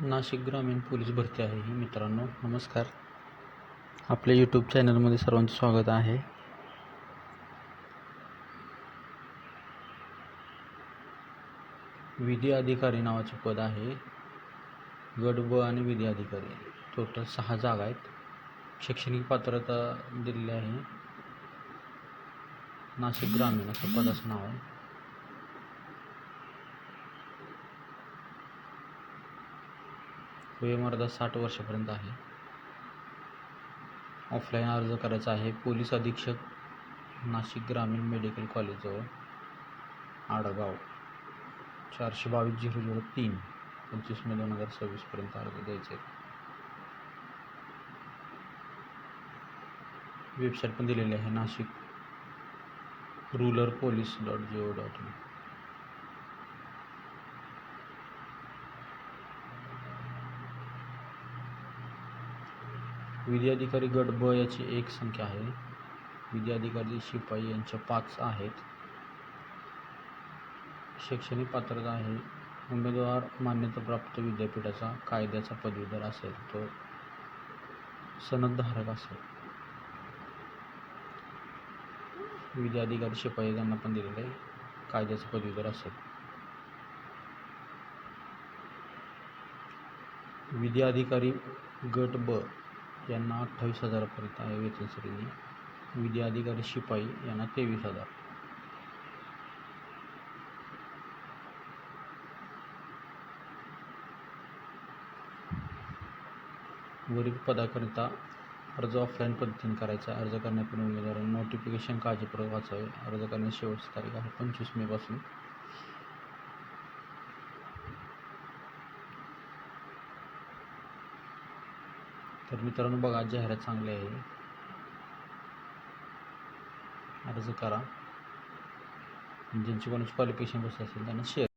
नाशिक ग्रामीण पोलीस भरती आहे ही मित्रांनो. नमस्कार. आपल्या यूट्यूब चॅनलमध्ये सर्वांचे स्वागत आहे. विधी अधिकारी नावाचे पद आहे. गट ब आणि विधी अधिकारी टोटल 6 जागा आहेत. शैक्षणिक पात्रता दिलेली आहे. नाशिक ग्रामीण असं पदाचं नाव आहे. वयोमर्यादा 60 वर्षापर्यंत आहे. ऑफलाईन अर्ज करायचा आहे. पोलीस अधीक्षक नाशिक ग्रामीण मेडिकल कॉलेजजवळ आडगाव 422-003 25 मे 2026 पर्यंत अर्ज द्यायचे. वेबसाईट पण दिलेली आहे नाशिक rulerpolice.go.in. विधी अधिकारी गट ब याची 1 संख्या आहे. विधी अधिकारी शिपाई यांच्या 5 आहेत. शैक्षणिक पात्रता आहे. उमेदवार मान्यताप्राप्त विद्यापीठाचा कायद्याचा पदवीधर असेल, तो सनदधारक असेल. विधी अधिकारी शिपाई यांना पण दिलेलं आहे, कायद्याचा पदवीधर असेल. विधी अधिकारी गट ब यांना 28,000 पर्यंत आहे वेतन श्रेणी. विधी अधिकारी शिपाई यांना 23,000. वरील पदाकरिता अर्ज ऑफलाईन पद्धतीने करायचा. अर्ज करण्यापूर्वी उमेदवारांनी नोटिफिकेशन काळजीपूर्वक वाचावे. अर्ज करण्याची शेवटची तारीख आहे 25 मे पासून. तर मित्रांनो बघा, जाहिरात चांगली आहे. अर्ज करा. ज्यांची कोणाची क्वालिफिकेशन बसत असेल त्यांना शेअर